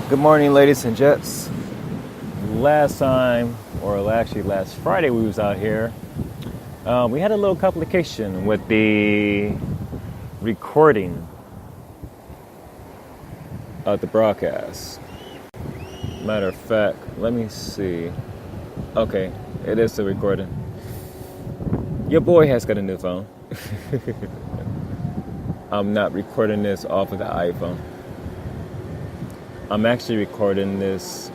Good morning, ladies and gents. Last Friday we was out here. We had a little complication with the recording of the broadcast. Matter of fact, let me see. Okay, it is the recording. Your boy has got a new phone. I'm not recording this off of the iPhone. I'm actually recording this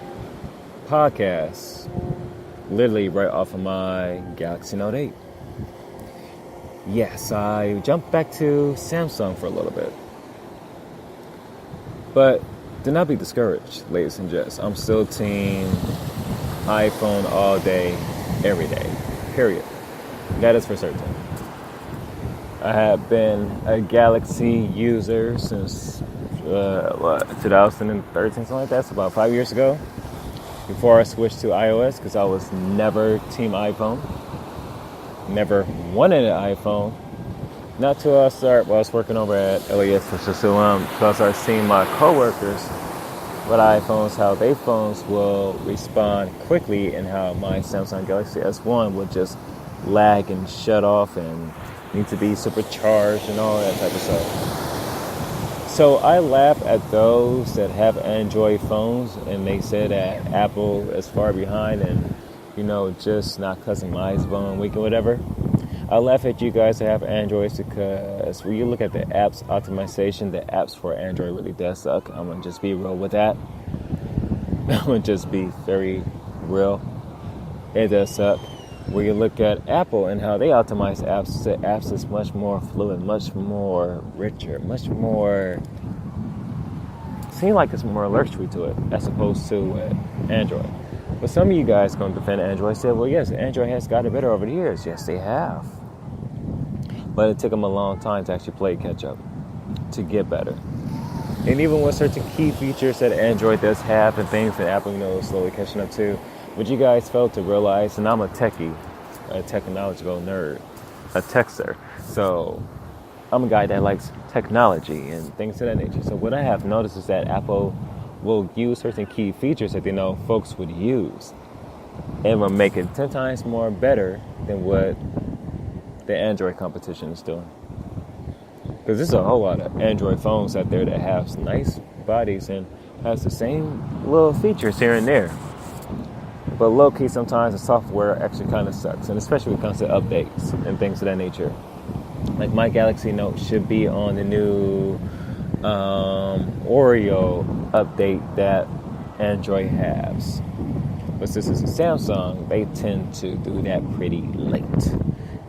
podcast literally right off of my Galaxy Note 8. Yes, I jumped back to Samsung for a little bit. But do not be discouraged, ladies and gents. I'm still team iPhone all day, every day, period. That is for certain. I have been a Galaxy user since 2013, something like that. So about 5 years ago, before I switched to iOS, because I was never team iPhone, never wanted an iPhone. Not till I was working over at LAS, till I started seeing my coworkers with iPhones, how their phones will respond quickly, and how my Samsung Galaxy S1 would just lag and shut off and need to be supercharged and all that type of stuff. So I laugh at those that have Android phones and they say that Apple is far behind and, just not customizable and weak or whatever. I laugh at you guys that have Androids because when you look at the apps optimization, the apps for Android really does suck. I'm going to just be real with that. I'm going to just be very real. It does suck. When you look at Apple and how they optimize apps, the apps is much more fluid, much more richer, much more... Seems like it's more luxury to it as opposed to Android. But some of you guys going to defend Android say, well, yes, Android has gotten better over the years. Yes, they have. But it took them a long time to actually play catch up, to get better. And even with certain key features that Android does have and things that Apple, is slowly catching up to, what you guys failed to realize, and I'm a techie, a technological nerd, a texter. So I'm a guy that likes technology and things of that nature. So what I have noticed is that Apple will use certain key features that they know folks would use and will make it 10 times more better than what the Android competition is doing. Because there's a whole lot of Android phones out there that have nice bodies and has the same little features here and there. But low-key, sometimes the software actually kind of sucks, and especially when it comes to updates and things of that nature. Like my Galaxy Note should be on the new Oreo update that Android has. But since it's a Samsung, they tend to do that pretty late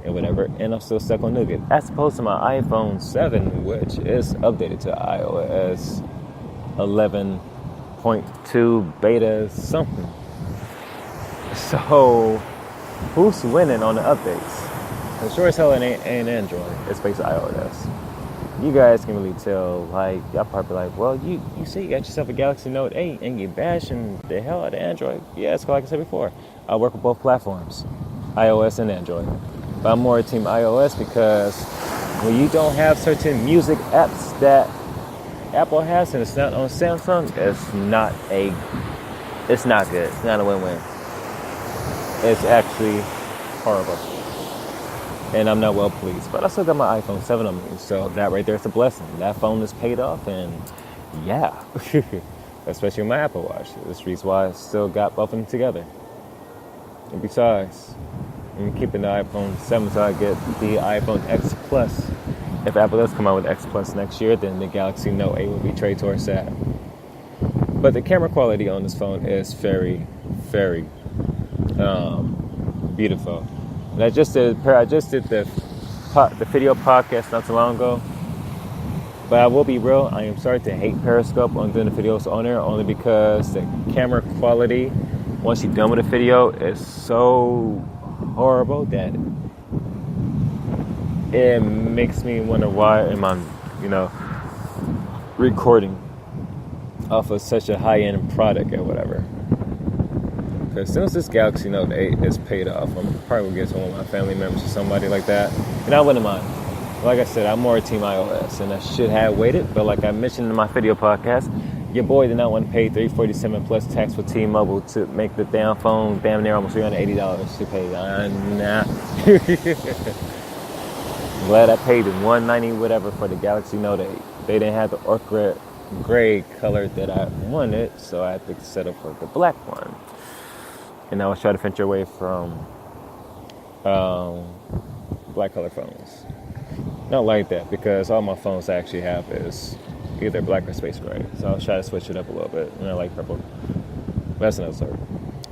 and whatever. And I'm still stuck on Nougat. As opposed to my iPhone 7, which is updated to iOS 11.2 beta something. So, who's winning on the updates? As sure as hell it ain't Android. It's based on iOS. You guys can really tell, y'all probably like, well, you say you got yourself a Galaxy Note 8 and you bashing the hell out of Android. Yeah, it's like I said before. I work with both platforms, iOS and Android. But I'm more team iOS because when you don't have certain music apps that Apple has and it's not on Samsung, it's not good. It's not a win-win. It's actually horrible. And I'm not well pleased. But I still got my iPhone 7 on me. So that right there is a blessing. That phone is paid off. And yeah. Especially with my Apple Watch. That's the reason why I still got both of them together. And besides, I'm keeping the iPhone 7 so I get the iPhone X Plus. If Apple does come out with X Plus next year, then the Galaxy Note 8 will be traded towards that. But the camera quality on this phone is very, very beautiful. And I just did the video podcast not too long ago. But I will be real, I am starting to hate Periscope on doing the videos on there only because the camera quality, once you're done with the video, is so horrible that it makes me wonder why am I, recording off of such a high-end product or whatever. Because since this Galaxy Note 8 is paid off, I'm probably going to get to one of my family members or somebody like that. And I wouldn't mind. Like I said, I'm more team iOS, and I should have waited. But like I mentioned in my video podcast, Your boy did not want to pay $347 plus tax for T-Mobile to make the damn phone damn near almost $380 to pay. Nah. Glad I paid the $190 whatever for the Galaxy Note 8. They didn't have the ochre gray color that I wanted, so I had to settle for the black one. And I was trying to venture away from black color phones. Not like that, because all my phones I actually have is either black or space gray. So I'll try to switch it up a little bit. And I like purple. That's another story.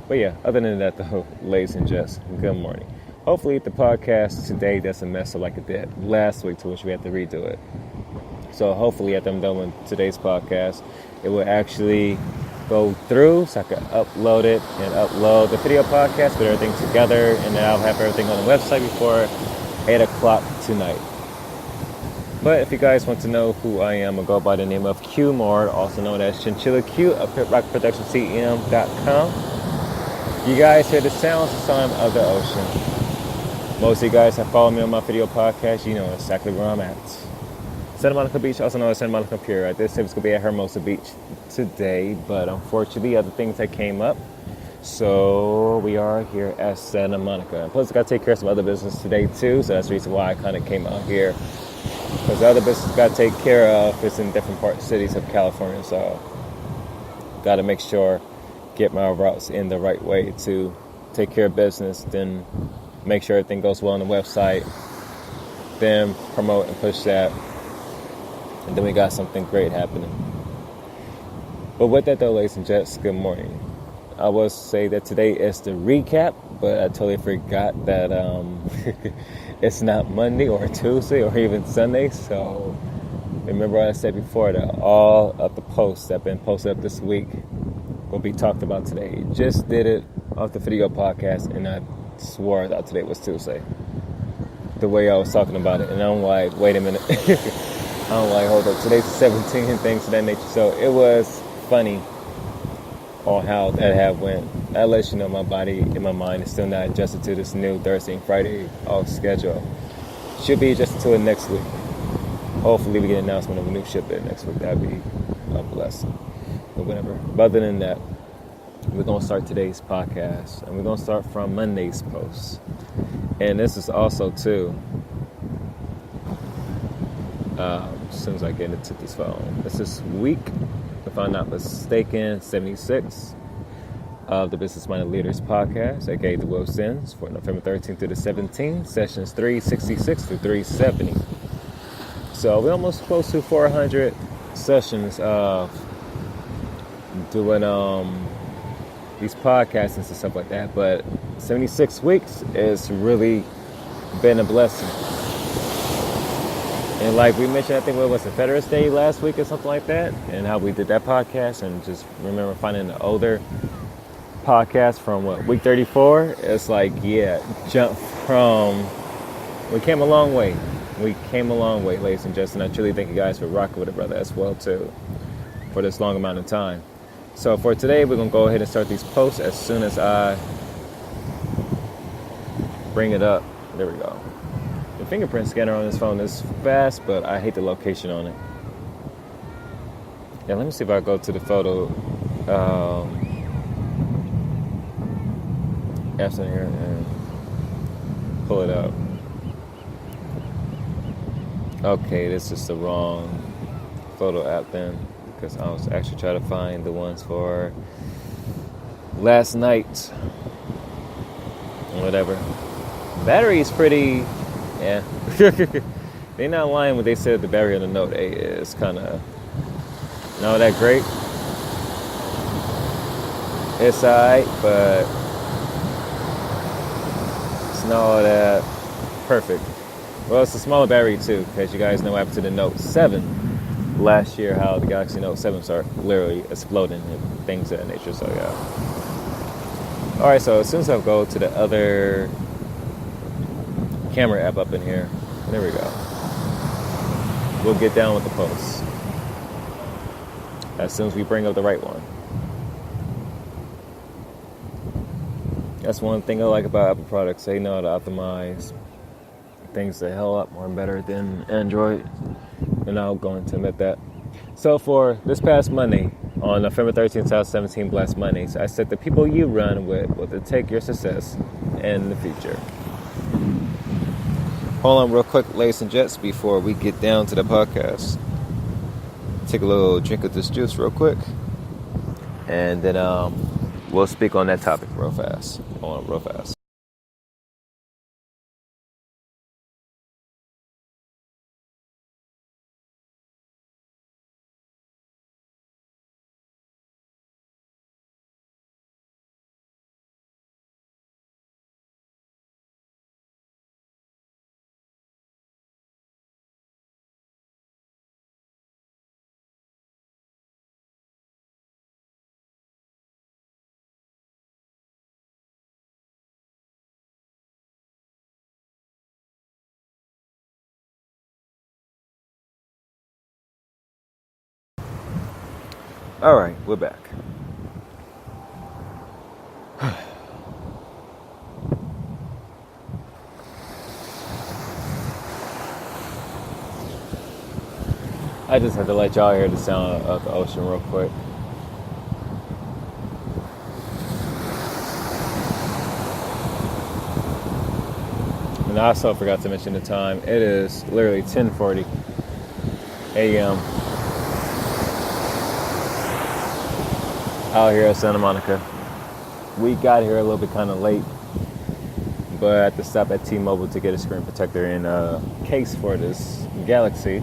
But yeah, other than that though, ladies and gents, good morning. Hopefully the podcast today doesn't mess up like it did last week, to which we had to redo it. So hopefully after I'm done with today's podcast, it will actually go through so I can upload it and upload the video podcast, put everything together, and then I'll have everything on the website before 8 o'clock tonight. But if you guys want to know who I am, I'll go by the name of Q Mord, also known as Chinchilla Q of PitRockProductionsCM.com. You guys hear the sounds, the sound of the ocean. Most of you guys have followed me on my video podcast. You know exactly where I'm at. Santa Monica Beach, also known as Santa Monica Pier. I did say it was going to be at Hermosa Beach today, but unfortunately other things that came up. So we are here at Santa Monica. And plus I got to take care of some other business today too, so that's the reason why I kind of came out here. Because the other business got to take care of is in different cities of California, so got to make sure, get my routes in the right way to take care of business, then make sure everything goes well on the website, then promote and push that, and then we got something great happening. But with that though, ladies and gents, good morning. I will say that today is the recap, but I totally forgot that it's not Monday or Tuesday or even Sunday. So remember what I said before, that all of the posts that have been posted up this week will be talked about today. Just did it off the video podcast, and I swore I thought today was Tuesday, the way I was talking about it. And I'm like, wait a minute. I'm like, hold up, today's the 17th and things of that nature. So it was funny on how that have went. That lets you know my body and my mind is still not adjusted to this new Thursday and Friday off schedule. Should be adjusted to it next week. Hopefully we get an announcement of a new shipment next week. That'd be a blessing. But whatever. But other than that, we're going to start today's podcast. And we're going to start from Monday's post. And this is also too, as soon as I get into this phone, this is week, if I'm not mistaken, 76 of the Business Minded Leaders podcast, aka the Will Sins, for November 13th through the 17th, sessions 366 through 370. So we're almost close to 400 sessions of doing these podcasts and stuff like that. But 76 weeks is really been a blessing. And like we mentioned, I think what was it, Veterans Day last week or something like that, and how we did that podcast, and just remember finding the older podcast from week 34. It's like, yeah, jump from, we came a long way. We came a long way, ladies and gents, and I truly thank you guys for rocking with it, brother, as well too, for this long amount of time. So for today, we're gonna go ahead and start these posts as soon as I bring it up. There we go. The fingerprint scanner on this phone is fast, but I hate the location on it. Yeah, let me see if I go to the photo apps in here and pull it up. Okay, this is the wrong photo app then, because I was actually trying to find the ones for last night. Whatever. Battery is pretty, yeah. They're not lying when they said the battery on the Note 8 is kind of not that great. It's alright, but it's not all that perfect. Well, it's a smaller battery too, because you guys know what happened to the Note 7 last year, how the Galaxy Note 7 started literally exploding and things of that nature, so yeah. Alright, so as soon as I go to the other camera app up in here, there we go. We'll get down with the posts as soon as we bring up the right one. That's one thing I like about Apple products. They know how to optimize things a hell lot more better than Android, and I'm going to admit that. So for this past Monday, on November 13th, 2017, Blast Mondays, I said the people you run with will take your success in the future. Hold on real quick, ladies and gents, before we get down to the podcast. Take a little drink of this juice real quick. And then we'll speak on that topic real fast. Hold on real fast. All right, we're back. I just had to let y'all hear the sound of the ocean real quick. And I also forgot to mention the time. It is literally 10:40 a.m. out here at Santa Monica. We got here a little bit kind of late, but I had to stop at T-Mobile to get a screen protector and a case for this Galaxy.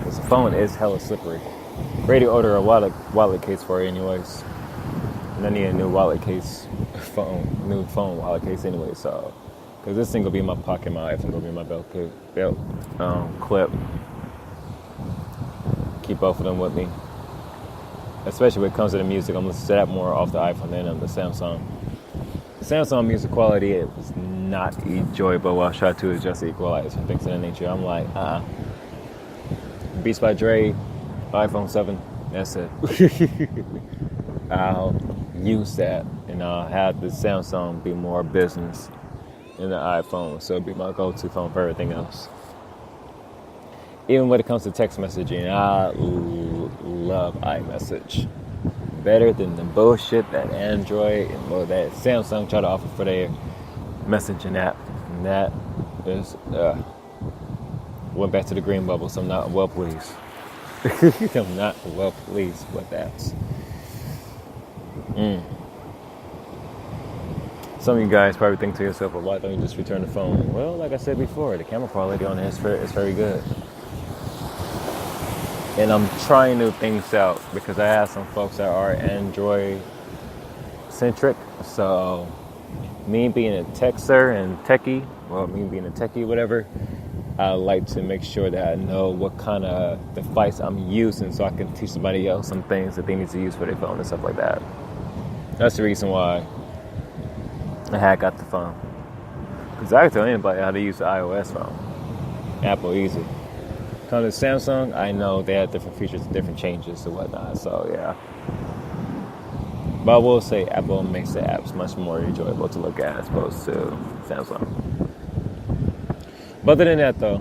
This phone is hella slippery. Ready to order a wallet case for it anyways. And I need a new wallet case, new phone wallet case anyway. So, because this thing will be in my pocket, my iPhone will be in my belt clip. Keep both of them with me. Especially when it comes to the music, I'm listening to that more off the iPhone than on the Samsung. The Samsung music quality, it was not enjoyable while I tried to adjust the equalizer and things of that nature. I'm like, Beats by Dre, iPhone 7, that's it. I'll use that and I'll have the Samsung be more business than the iPhone. So it'll be my go-to phone for everything else. Even when it comes to text messaging, I love iMessage. Better than the bullshit that Android and that Samsung try to offer for their messaging app. And that is, went back to the green bubble, so I'm not well pleased. I'm not well pleased with that. Some of you guys probably think to yourself, well, why don't you just return the phone? Well, like I said before, the camera quality on it is very good. And I'm trying new things out because I have some folks that are Android-centric. So me being a texter and techie, whatever, I like to make sure that I know what kind of device I'm using so I can teach somebody else some things that they need to use for their phone and stuff like that. That's the reason why I had got the phone. Because I can tell anybody how to use the iOS phone. Apple easy. Come to Samsung, I know they have different features, different changes and whatnot. So yeah. But I will say Apple makes the apps much more enjoyable to look at as opposed to Samsung. But other than that though,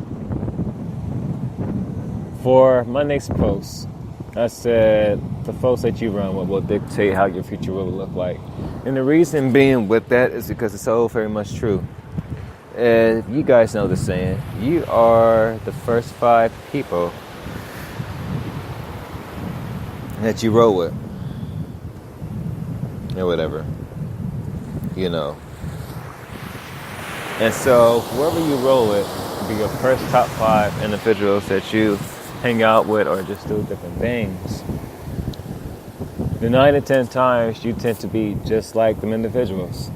for my next post, I said the folks that you run with will dictate how your future will look like. And the reason being with that is because it's so very much true. You guys know the saying, you are the first 5 people that you roll with. Or whatever. You know. And so, whoever you roll with will be your first top 5 individuals that you hang out with or just do different things. The 9 to 10 times, you tend to be just like them individuals.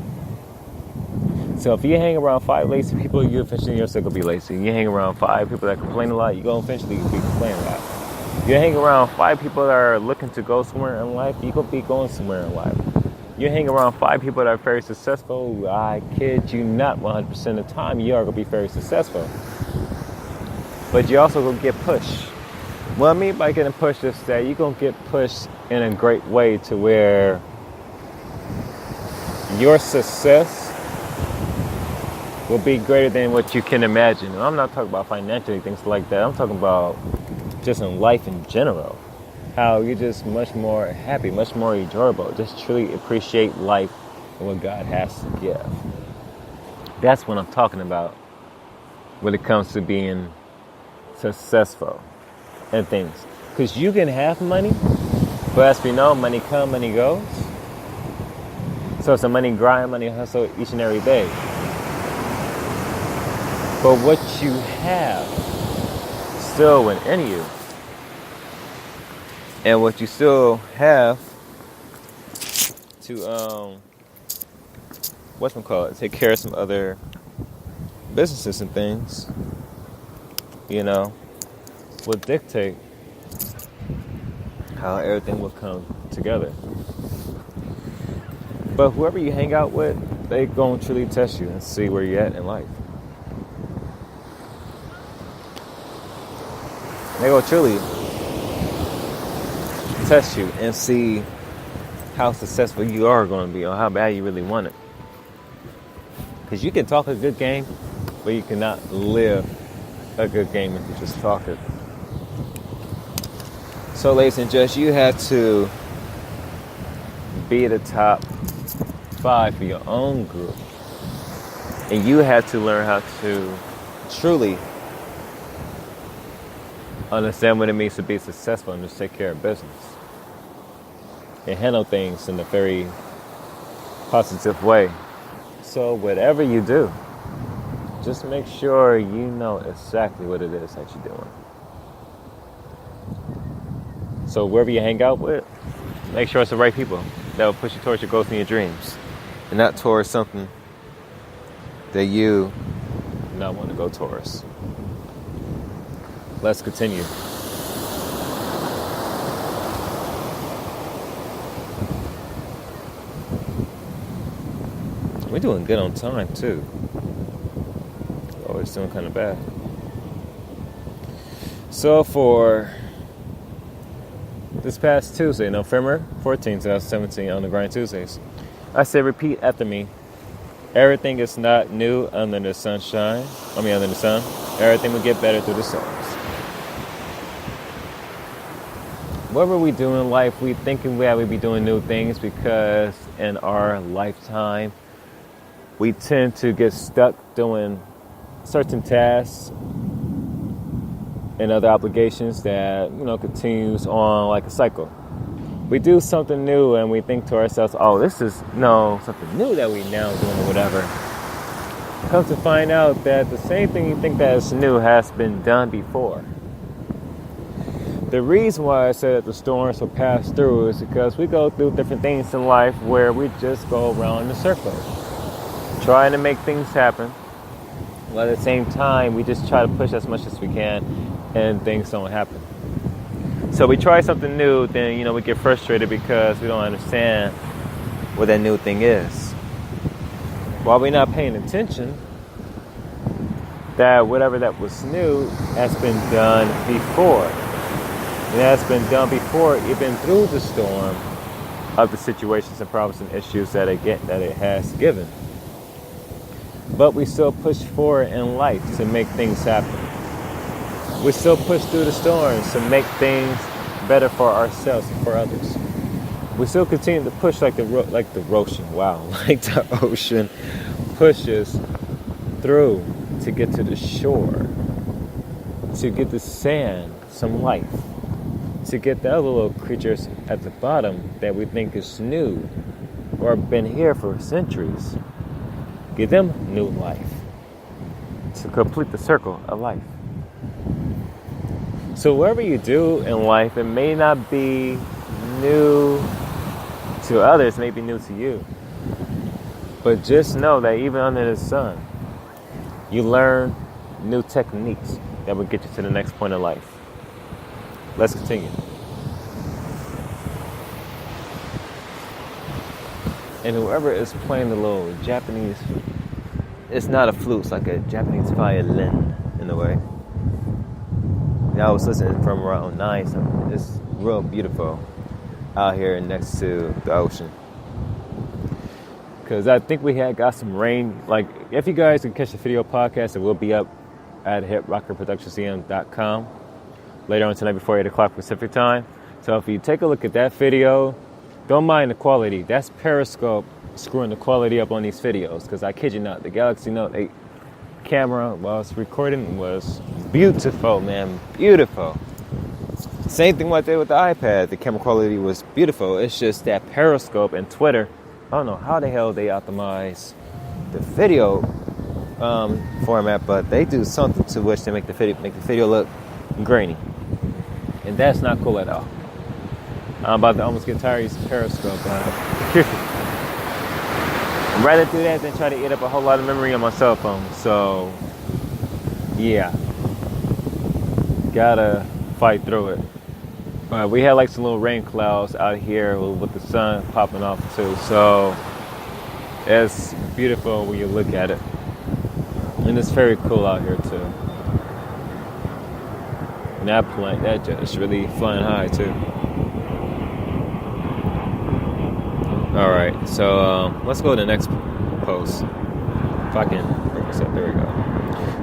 So if you hang around 5 lazy people, you eventually yourself will be lazy. You hang around 5 people that complain a lot, you're going to eventually be complaining a lot. You hang around 5 people that are looking to go somewhere in life, you're going to be going somewhere in life. You hang around 5 people that are very successful, I kid you not, 100% of the time, you are going to be very successful. But you're also going to get pushed. What I mean by getting pushed is that you're going to get pushed in a great way to where your success will be greater than what you can imagine. And I'm not talking about financially, things like that. I'm talking about just in life in general. how you're just much more happy, much more enjoyable. Just truly appreciate life and what God has to give. That's what I'm talking about when it comes to being successful and things. Because you can have money, but as we know, money comes, money goes. So it's a money grind, money hustle each and every day. But what you have still within you, and what you still have to take care of some other businesses and things, will dictate how everything will come together. But whoever you hang out with, they gonna truly test you and see where you're at in life. They gonna truly test you and see how successful you are going to be or how bad you really want it. Because you can talk a good game, but you cannot live a good game if you just talk it. So, ladies and gents, you have to be the top 5 for your own group. And you have to learn how to truly understand what it means to be successful and just take care of business. And handle things in a very positive way. So whatever you do, just make sure you know exactly what it is that you're doing. So wherever you hang out with, make sure it's the right people that will push you towards your goals and your dreams. And not towards something that you do not want to go towards. Let's continue. We're doing good on time, too. Oh, it's doing kind of bad. So for this past Tuesday, November 14th, 2017, on the Grind Tuesdays, I say repeat after me. Everything is not new under the sunshine. Under the sun. Everything will get better through the storms. Whatever we do in life, we thinking that we be doing new things because in our lifetime, we tend to get stuck doing certain tasks and other obligations that, continues on like a cycle. We do something new and we think to ourselves, oh, this is something new that we now doing or whatever. Come to find out that the same thing you think that is new has been done before. The reason why I say that the storms will pass through is because we go through different things in life where we just go around in a circle, trying to make things happen. While at the same time, we just try to push as much as we can and things don't happen. So we try something new, then, we get frustrated because we don't understand what that new thing is. While we're not paying attention, that whatever that was new has been done before. And that's been done before, even through the storm of the situations and problems and issues that it has given. But we still push forward in life to make things happen. We still push through the storms to make things better for ourselves and for others. We still continue to push like the ocean pushes through to get to the shore, to get the sand, some life, to get the other little creatures at the bottom that we think is new or been here for centuries. Give them new life to complete the circle of life. So whatever you do in life, it may not be new to others, it may be new to you. But just know that even under the sun, you learn new techniques that will get you to the next point of life. Let's continue. And whoever is playing the little Japanese, it's not a flute, it's like a Japanese violin in a way. I was listening from around 9, so it's real beautiful out here next to the ocean. Because I think we got some rain. Like, if you guys can catch the video podcast, it will be up at hiprockerproductionscm.com later on tonight before 8 o'clock Pacific time. So if you take a look at that video, don't mind the quality. That's Periscope screwing the quality up on these videos. Because I kid you not, the Galaxy Note 8 camera while it's recording was beautiful, man. Beautiful. Same thing what they did with the iPad. The camera quality was beautiful. It's just that Periscope and Twitter, I don't know how the hell they optimize the video format, but they do something to which they make the video look grainy. And that's not cool at all. I'm about to almost get tired of using Periscope. I'd rather do that than try to eat up a whole lot of memory on my cell phone. So, yeah. Gotta fight through it. We had like some little rain clouds out here with the sun popping off too. So, it's beautiful when you look at it. And it's very cool out here too. And that plane, that jet is really flying high too. Alright, so let's go to the next post. If I can bring this up, there we go.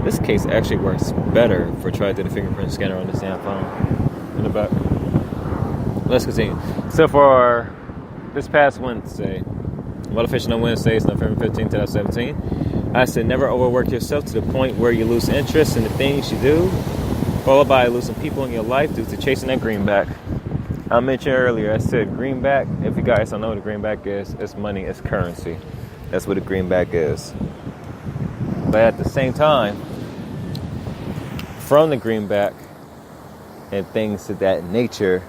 This case actually works better for trying to do the fingerprint scanner on this damn phone. In the back. Let's continue. So for this past Wednesday, Motivational Wednesdays, November 15th, 2017, I said never overwork yourself to the point where you lose interest in the things you do, followed by losing people in your life due to chasing that greenback. I mentioned earlier, I said greenback, if you guys don't know what a greenback is, it's money, it's currency. That's what a greenback is. But at the same time, from the greenback and things of that nature,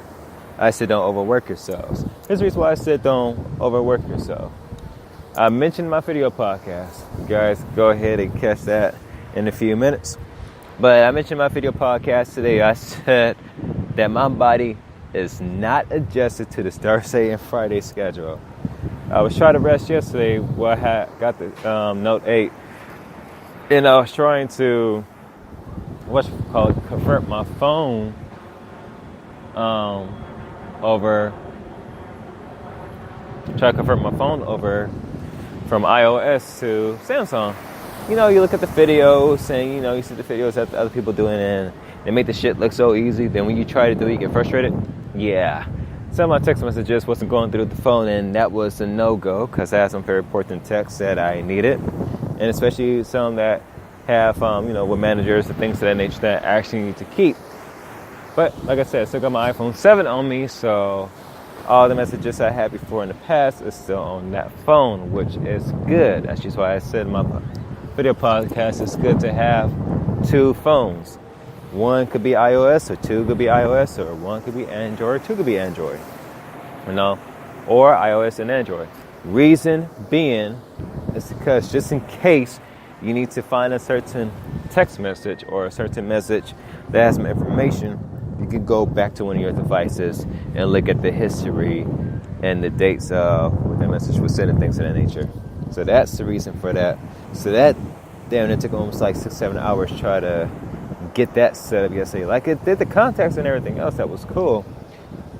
I said don't overwork yourselves. Here's the reason why I said don't overwork yourself. I mentioned my video podcast. You guys go ahead and catch that in a few minutes. But I mentioned my video podcast today. I said that my body is not adjusted to the Thursday and Friday schedule. I was trying to rest yesterday where I had got the Note 8. And I was trying to convert my phone over from iOS to Samsung. You know, you look at the videos and, you know, you see the videos that other people doing and they make the shit look so easy. Then when you try to do it, you get frustrated. Yeah. Some of my text messages wasn't going through the phone, and that was a no-go because I had some very important texts that I needed. And especially some that have, with managers and things of that nature that I actually need to keep. But like I said, I still got my iPhone 7 on me, so all the messages I had before in the past is still on that phone, which is good. That's just why I said in my video podcast it's good to have two phones. One could be iOS, or two could be iOS, or one could be Android, or two could be Android. Or iOS and Android. Reason being is because just in case you need to find a certain text message or a certain message that has some information, you can go back to one of your devices and look at the history and the dates of what that message was sent and things of that nature. So that's the reason for that. So that it took almost like 6-7 hours to try to get that set up yesterday. Like it did the contacts and everything else, that was cool.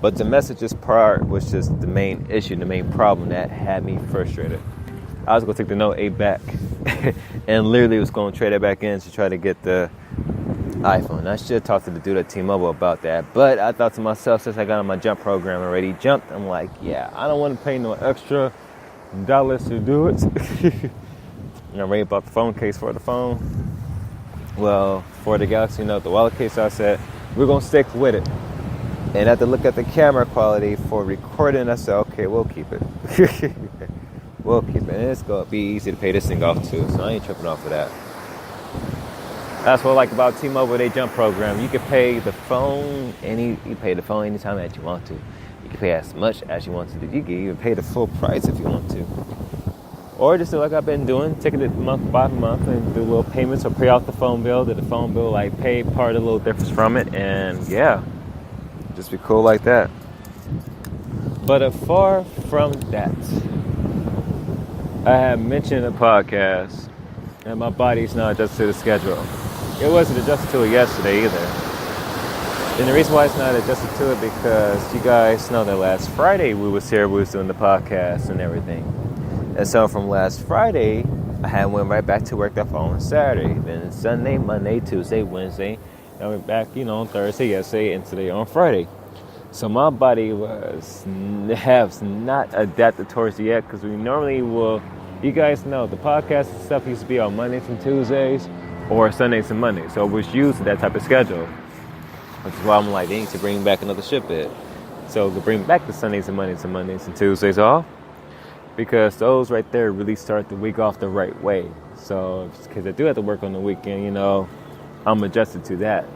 But the messages part was just the main issue, the main problem that had me frustrated. I was going to take the Note 8 back and literally was going to trade it back in to try to get the iPhone. I should talk to the dude at T-Mobile about that. But I thought to myself, since I got on my jump program already jumped, I'm like, yeah, I don't want to pay no extra dollars to do it. I already bought the phone case for the phone. Well, for the Galaxy Note, the wallet case, I said, we're going to stick with it. And after look at the camera quality for recording, I said, okay, we'll keep it. We'll keep it. And it's going to be easy to pay this thing off, too. So I ain't tripping off of that. That's what I like about T-Mobile, they jump program. You can pay the phone anytime that you want to. You can pay as much as you want to. You can even pay the full price if you want to. Or just do like I've been doing, take it month by month and do little payments or pay off the phone bill. Did the phone bill like pay part of the little difference from it, and yeah, just be cool like that. But far from that, I have mentioned in the podcast that my body's not adjusted to the schedule. It wasn't adjusted to it yesterday either. And the reason why it's not adjusted to it because you guys know that last Friday we was doing the podcast and everything. And so from last Friday, I went right back to work that following Saturday. Then Sunday, Monday, Tuesday, Wednesday. I went back, on Thursday, yesterday, and today on Friday. So my body has not adapted towards it yet, because we normally will, you guys know, the podcast and stuff used to be on Mondays and Tuesdays or Sundays and Mondays. So we're used to that type of schedule. Which is why I'm like, they need to bring back another ship bit. So to bring back the Sundays and Mondays and Tuesdays off, because those right there really start the week off the right way. So, because I do have to work on the weekend, I'm adjusted to that.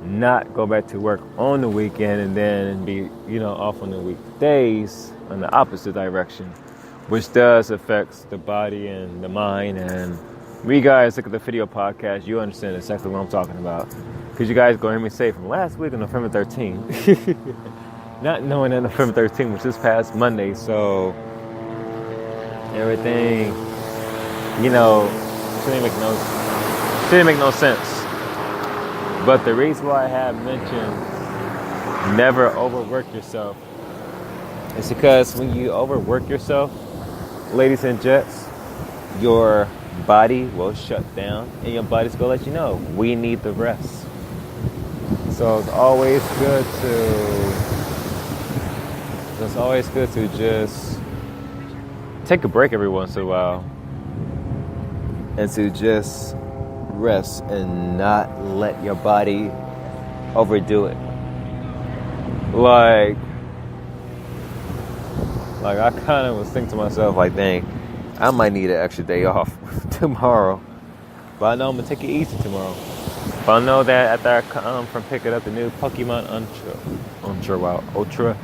Not go back to work on the weekend and then be, off on the weekdays in the opposite direction, which does affect the body and the mind. And when you guys look at the video podcast, you understand exactly what I'm talking about. Because you guys go hear me say from last week on November 13th, not knowing that November 13th was this past Monday, so everything, shouldn't make no sense. But the reason why I have mentioned never overwork yourself is because when you overwork yourself, ladies and gents, your body will shut down and your body's going to let you know we need the rest. So it's always good to just take a break every once in a while and to just rest and not let your body overdo it. Like I kind of was thinking to myself, like, dang, I might need an extra day off tomorrow, but I know I'm gonna take it easy tomorrow. But I know that after I come from picking up the new Pokemon Ultra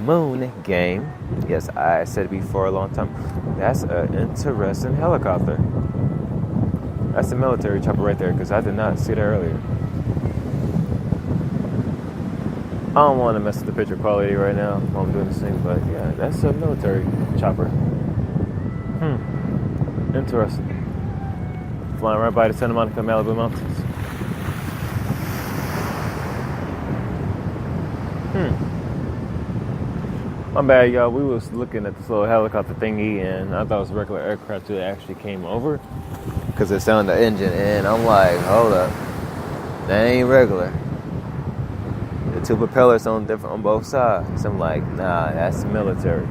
Moon game, yes, I said it before a long time, that's an interesting helicopter. That's a military chopper right there, because I did not see that earlier. I don't want to mess with the picture quality right now while I'm doing this thing, but yeah, that's a military chopper. Interesting. Flying right by the Santa Monica, Malibu mountains. My bad, y'all. We was looking at this little helicopter thingy, and I thought it was a regular aircraft till it actually came over, because it sounded the engine, and I'm like, hold up, that ain't regular. The two propellers on both sides. I'm like, nah, that's military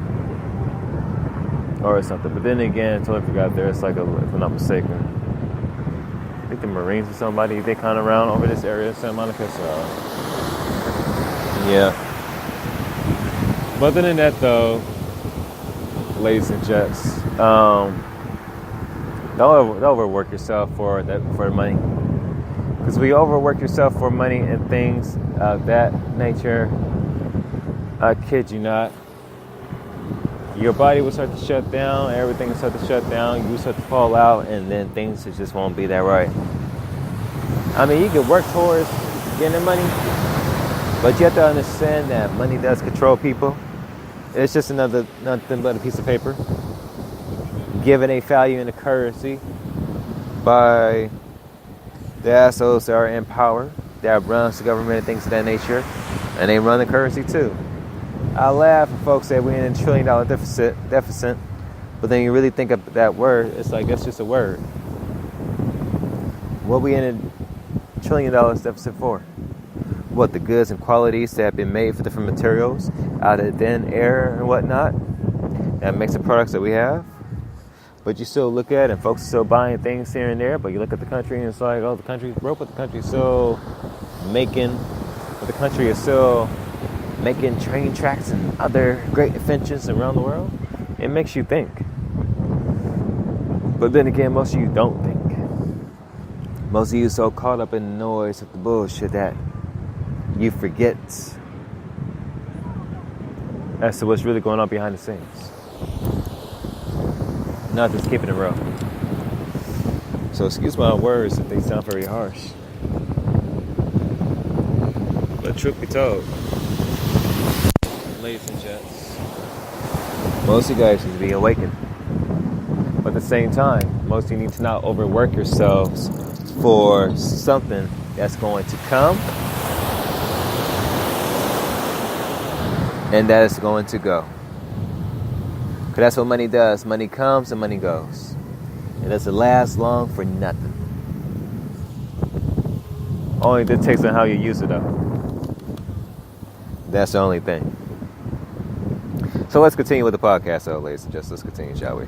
or something. But then again, until I forgot there, it's like if I'm not mistaken, I think the Marines or somebody, they kind of around over this area, Santa Monica. So yeah. But other than that, though, ladies and gents, don't overwork yourself for money. Because when you overwork yourself for money and things of that nature, I kid you not, your body will start to shut down, everything will start to shut down, you start to fall out, and then things just won't be that right. I mean, you can work towards getting money, but you have to understand that money does control people. It's just nothing but a piece of paper given a value in the currency by the assholes that are in power, that runs the government and things of that nature, and they run the currency too. I laugh when folks say we're in a $1 trillion deficit, but then you really think of that word, it's like that's just a word. What we in a $1 trillion deficit for? What, the goods and qualities that have been made for different materials out of thin air and whatnot that makes the products that we have? But you still look at it, and folks are still buying things here and there, but you look at the country and it's like, oh, the country's broke, but the country's still making train tracks and other great inventions around the world. It makes you think. But then again, most of you don't think. Most of you are so caught up in the noise of the bullshit that you forget as to what's really going on behind the scenes. Not just keeping it real. So excuse my words if they sound very harsh. But truth be told, ladies and gents, most of you guys need to be awakened. But at the same time, most of you need to not overwork yourselves for something that's going to come and that is going to go. Because that's what money does. Money comes and money goes. It doesn't last long for nothing. Only dictates on how you use it, though. That's the only thing. So let's continue with the podcast, though, ladies and gents. Let's continue, shall we?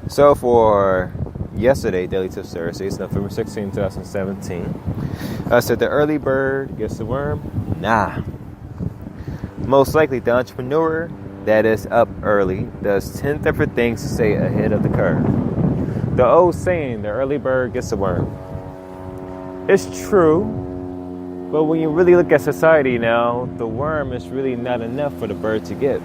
So for yesterday, Daily Tips Thursday, it's November 16, 2017. I said the early bird gets the worm. Nah. Most likely, the entrepreneur that is up early does 10 different things to stay ahead of the curve. The old saying, the early bird gets the worm. It's true, but when you really look at society now, the worm is really not enough for the bird to get.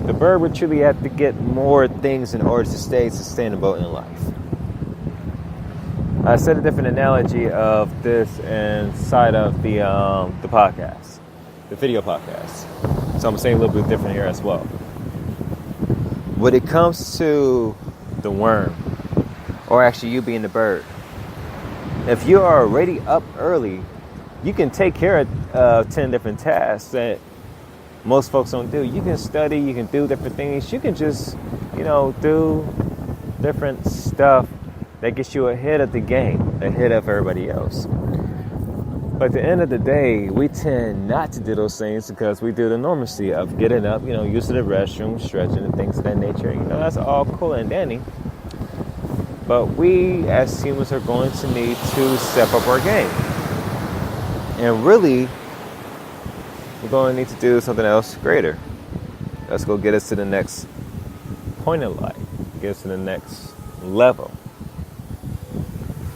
The bird would truly have to get more things in order to stay sustainable in life. I said a different analogy of this inside of the podcast, the video podcast. So I'm saying a little bit different here as well. When it comes to the worm, or actually you being the bird, if you are already up early, you can take care of 10 different tasks that most folks don't do. You can study, you can do different things. You can just, do different stuff that gets you ahead of the game, ahead of everybody else. But at the end of the day, we tend not to do those things because we do the normalcy of getting up, using the restroom, stretching, and things of that nature. That's all cool and dandy. But we, as humans, are going to need to step up our game. And really, we're going to need to do something else greater. Let's go get us to the next point in life. Get us to the next level.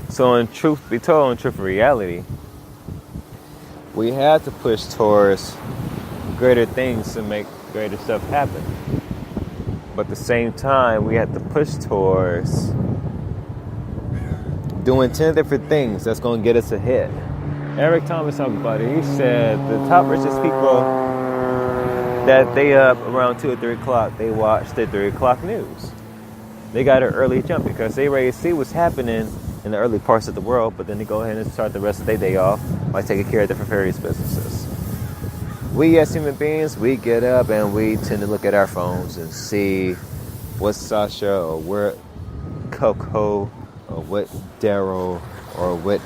So in truth be told, in truth of reality, we have to push towards greater things to make greater stuff happen. But at the same time, we have to push towards doing 10 different things that's going to get us ahead. Eric Thomas talked about it. He said the top richest people that they up around 2 or 3 o'clock, they watch the 3 o'clock news. They got an early jump because they ready to see what's happening in the early parts of the world, but then they go ahead and start the rest of their day off by taking care of different various businesses. We as human beings, we get up and we tend to look at our phones and see what Sasha or what Coco or what Daryl or what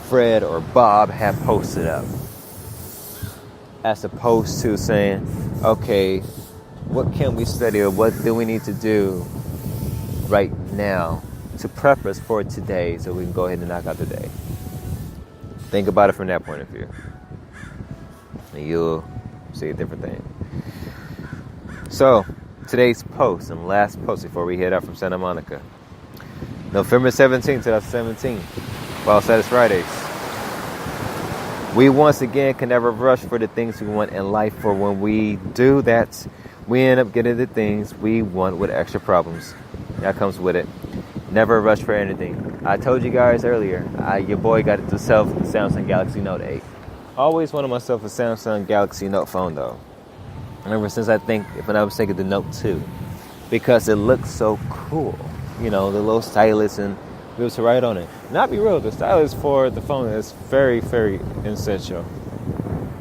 Fred or Bob have posted up, as opposed to saying, okay, what can we study or what do we need to do right now to prep us for today so we can go ahead and knock out the day. Think about it from that point of view, and you'll see a different thing. So today's post and last post before we head out from Santa Monica, November 17th, 2017, Fall Status Fridays. We once again can never rush for the things we want in life, for when we do that, we end up getting the things we want with extra problems. That comes with it. Never rush for anything. I told you guys earlier, your boy got himself the Samsung Galaxy Note 8. Always wanted myself a Samsung Galaxy Note phone though. Ever since I think, if I'm not mistaken, the Note 2. Because it looks so cool. The little stylus and be able to write on it. Not be real, the stylus for the phone is very, very essential.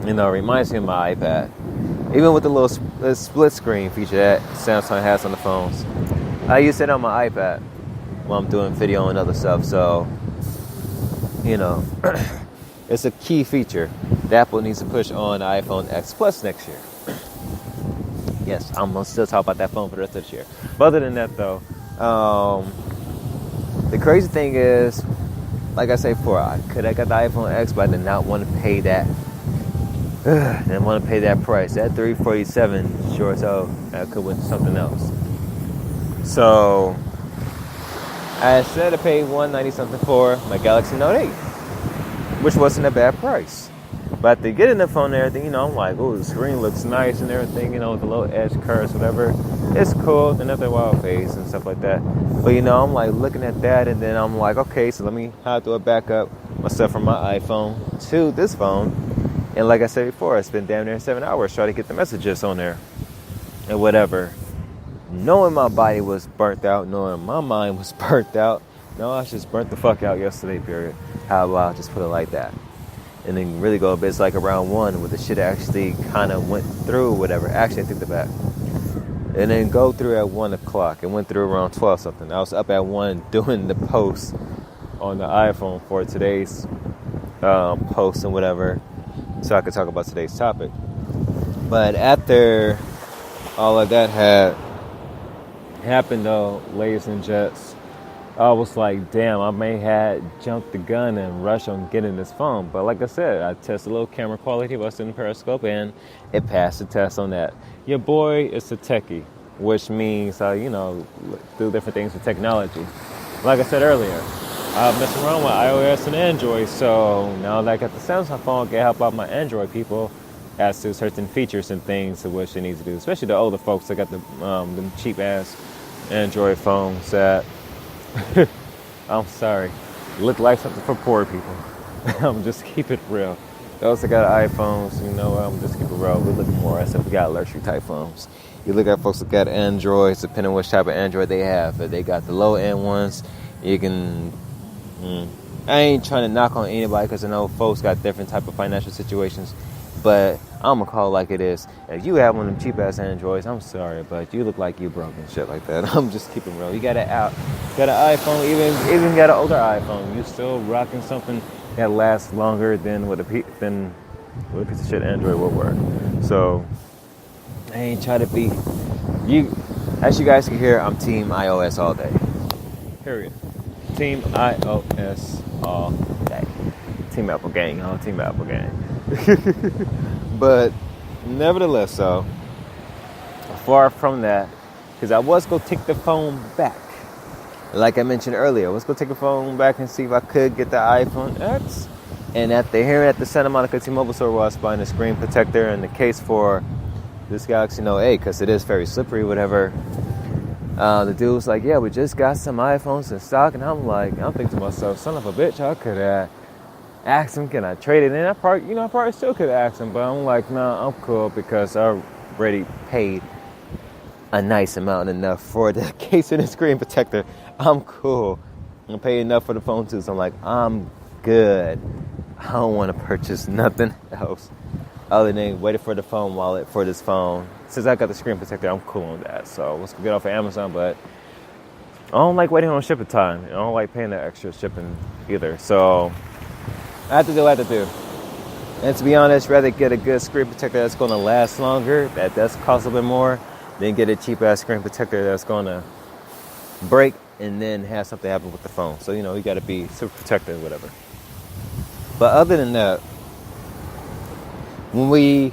It reminds me of my iPad. Even with the little split screen feature that Samsung has on the phones. I use it on my iPad while I'm doing video and other stuff. So, it's a key feature that Apple needs to push on the iPhone X Plus next year. Yes, I'm going to still talk about that phone for the rest of this year. But other than that, though, the crazy thing is, like I said before, I got the iPhone X, but I did not want to pay that. Didn't want to pay that price. That $347, sure as hell, I could win something else. So I instead of pay $190 something for my Galaxy Note 8, which wasn't a bad price. But to get in the phone and everything, I'm like, oh, the screen looks nice and everything, with the little edge curves, whatever. It's cool, and nothing wild face and stuff like that. But, I'm like looking at that, and then I'm like, okay, so let me how do a backup myself from my iPhone to this phone. And like I said before, I spent damn near 7 hours trying to get the messages on there and whatever. Knowing my body was burnt out, knowing my mind was burnt out. No, I just burnt the fuck out yesterday, period. How about just put it like that? And then really go a bit, it's like around 1 where the shit actually kind of went through, whatever. Actually, I take the back. And then go through at 1 o'clock. It went through around 12 something. I was up at 1 doing the post on the iPhone for today's post and whatever, so I could talk about today's topic. But after all of that had happened, though, ladies and gents, I was like, damn, I may have jumped the gun and rushed on getting this phone. But like I said, I tested a little camera quality, busted in Periscope, and it passed the test on that. Your boy is a techie, which means, do different things with technology. Like I said earlier, I mess around with iOS and Android, so now that I got the Samsung phone, I can help out my Android people as to certain features and things to which they need to do, especially the older folks that got them cheap-ass Android phones that, I'm sorry, look like something for poor people. I'm just keep it real. Those that got iPhones, I'm just keep it real. We look more as if we got luxury type phones. You look at folks that got Androids, depending on which type of Android they have. If they got the low-end ones, you can... I ain't trying to knock on anybody because I know folks got different type of financial situations, but I'm going to call it like it is. If you have one of them cheap-ass Androids, I'm sorry, but you look like you broke and shit like that. I'm just keeping real. You got an iPhone, even got an older iPhone. You still rocking something that lasts longer than what a piece of shit Android will work. So, I ain't trying to be... As you guys can hear, I'm Team iOS all day. Period. Team iOS all day. Team Apple gang, Team Apple gang. But nevertheless, so far from that, because I was going to take the phone back. Like I mentioned earlier, I was going to take the phone back and see if I could get the iPhone X. And here at the Santa Monica T-Mobile store where I was buying the screen protector and the case for this Galaxy Note 8, because it is very slippery, whatever. The dude was like, yeah, we just got some iPhones in stock. And I'm thinking to myself, son of a bitch, I could have asked him, can I trade it in? I probably still could have asked him. But I'm like, nah, I'm cool because I already paid a nice amount enough for the case and the screen protector. I'm cool. I paid enough for the phone too. So I'm like, I'm good. I don't want to purchase nothing else other than waiting for the phone wallet for this phone. Since I got the screen protector, I'm cool on that. So let's get off of Amazon, but I don't like waiting on shipping time. I don't like paying that extra shipping either. So I have to do what I have to do. And to be honest, rather get a good screen protector that's going to last longer, that does cost a bit more, than get a cheap-ass screen protector that's going to break and then have something happen with the phone. So, you got to be super protective, whatever. But other than that, when we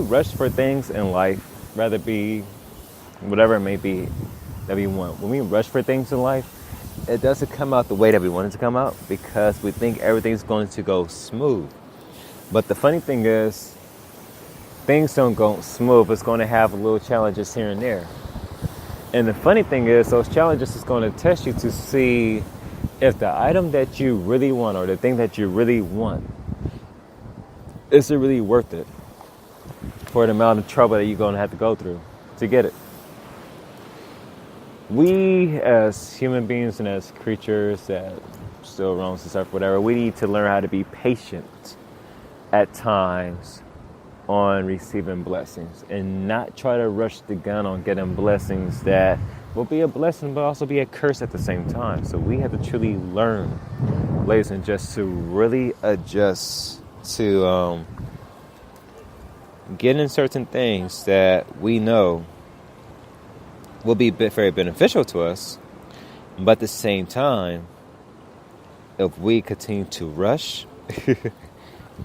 rush for things in life, rather be whatever it may be that we want, when we rush for things in life, it doesn't come out the way that we want it to come out because we think everything's going to go smooth. But the funny thing is, things don't go smooth. It's going to have little challenges here and there. And the funny thing is, those challenges is going to test you to see if the item that you really want or the thing that you really want, is it really worth it for the amount of trouble that you're going to have to go through to get it. We as human beings and as creatures that still roam the earth, whatever, we need to learn how to be patient at times on receiving blessings and not try to rush the gun on getting blessings that will be a blessing but also be a curse at the same time. So we have to truly learn, ladies and gents, to really adjust to getting certain things that we know will be very beneficial to us, but at the same time, if we continue to rush,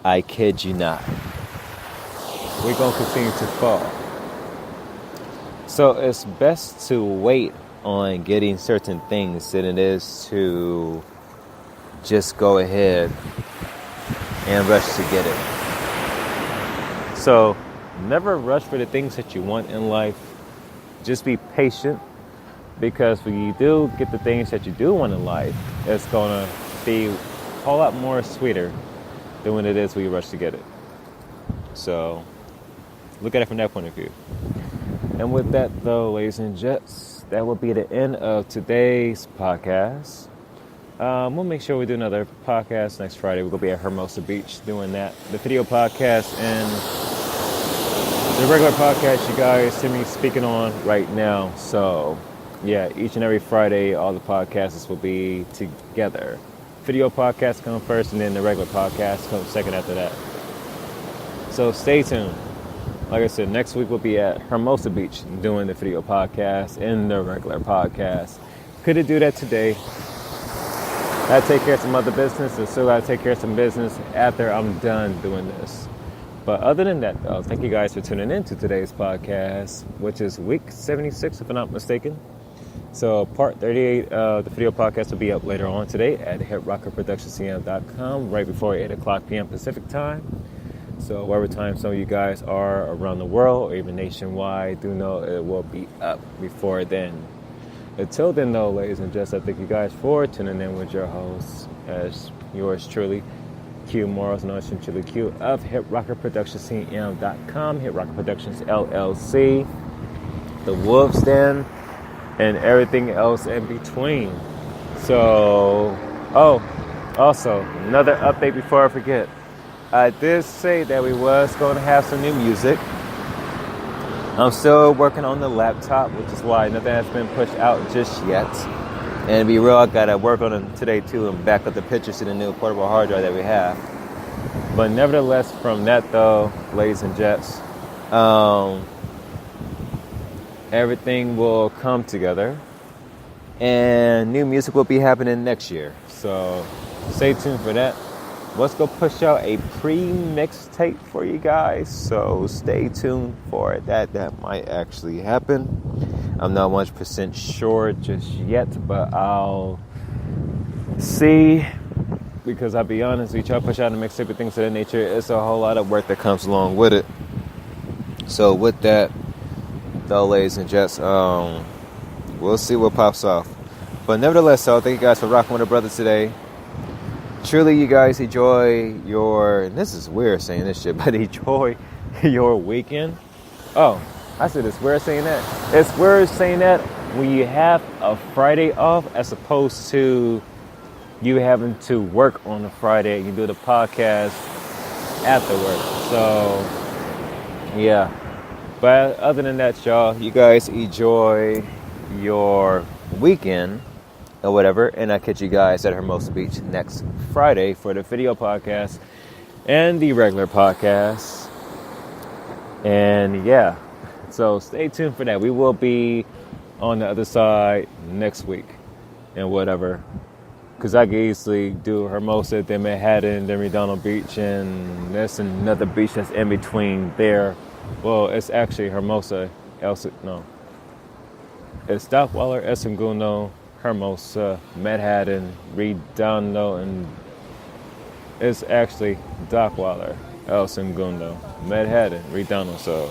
I kid you not, we're going to continue to fall. So it's best to wait on getting certain things than it is to just go ahead and rush to get it. So never rush for the things that you want in life. Just be patient, because when you do get the things that you do want in life, it's going to be a whole lot more sweeter than when it is when you rush to get it. So look at it from that point of view. And with that, though, ladies and gents, that will be the end of today's podcast. We'll make sure we do another podcast next Friday. We're going to be at Hermosa Beach doing that. The video podcast and the regular podcast you guys hear me speaking on right now. So, yeah, each and every Friday, all the podcasts will be together. video podcast comes first, and then the regular podcast comes second after that. So stay tuned. Like I said, next week we'll be at Hermosa Beach doing the video podcast and the regular podcast. Couldn't do that today. I take care of some other business, and still got to take care of some business after I'm done doing this. But other than that, though, thank you guys for tuning in to today's podcast, which is week 76, if I'm not mistaken. So part 38 of the video podcast will be up later on today at hitrockerproductionscm.com right before 8 o'clock p.m. Pacific time. So whatever time some of you guys are around the world or even nationwide, do know it will be up before then. Until then, though, ladies and gents, I thank you guys for tuning in with your host, as yours truly, Q Morals, and Ocean Chili Q of hitrockerproductionscm.com, Hit Rocker Productions LLC, the Wolves Den, and everything else in between. So, also, another update before I forget. I did say that we was going to have some new music. I'm still working on the laptop, which is why nothing has been pushed out just yet. And to be real, I got to work on it today too and back up the pictures to the new portable hard drive that we have. But nevertheless, from that though, ladies and gents, everything will come together. And new music will be happening next year. So stay tuned for that. Let's go push out a pre-mixed tape for you guys. So stay tuned for it. That might actually happen. I'm not 100% sure just yet, but I'll see. Because I'll be honest, we try to push out a mixtape and things of that nature. It's a whole lot of work that comes along with it. So with that, though, ladies and gents, we'll see what pops off. But nevertheless, so thank you guys for rocking with a brother today. Truly, you guys enjoy and this is weird saying this shit, but enjoy your weekend. Oh, I said it's weird saying that. It's weird saying that when you have a Friday off as opposed to you having to work on a Friday and you do the podcast after work. So, yeah. But other than that, y'all, you guys enjoy your weekend or whatever, and I'll catch you guys at Hermosa Beach next Friday for the video podcast and the regular podcast. And yeah, so stay tuned for that. We will be on the other side next week and whatever, because I can easily do Hermosa, then Manhattan, then Redondo Beach, and there's another beach that's in between there. Well, it's actually Hermosa, it's Dockweiler, El Segundo, Hermosa, Manhattan, Redondo, and it's actually Dockweiler, El Segundo, Manhattan, Redondo. So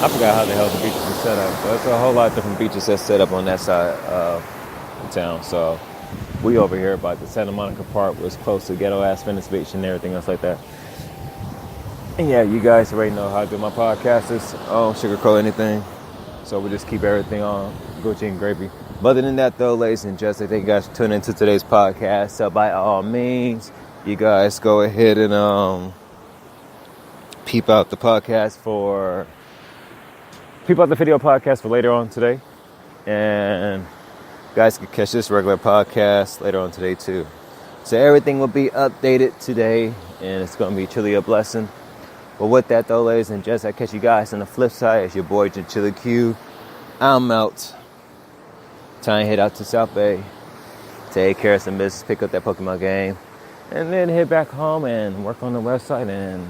I forgot how the hell the beaches are set up, but it's a whole lot of different beaches that's set up on that side of town. So we over here by the Santa Monica part was close to ghetto ass Venice Beach and everything else like that. And yeah, you guys already know how I do my podcasts. I don't sugarcoat anything. So we just keep everything on Gucci and gravy. But other than that, though, ladies and gents, I thank you guys for tuning into today's podcast. So by all means, you guys go ahead and peep out the video podcast for later on today. And you guys can catch this regular podcast later on today, too. So everything will be updated today, and it's going to be truly a blessing. But with that, though, ladies and gents, I catch you guys on the flip side. It's your boy, Chili Q. I'm out. Time to head out to South Bay. Take care of some business, pick up that Pokemon game. And then head back home and work on the website and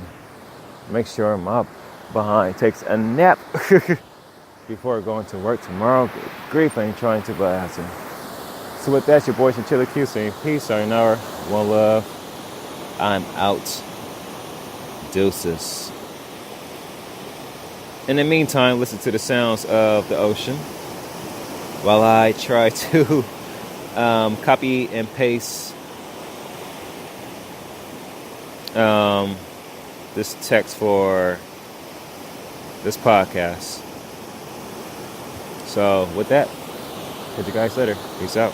make sure my behind takes a nap before going to work tomorrow. Good grief, I ain't trying to, but I have to. So with that, your boy, Chili Q, saying peace, sayonara, one love. I'm out. Deuces. In the meantime, listen to the sounds of the ocean while I try to copy and paste this text for this podcast. So with that, catch you guys later. Peace out.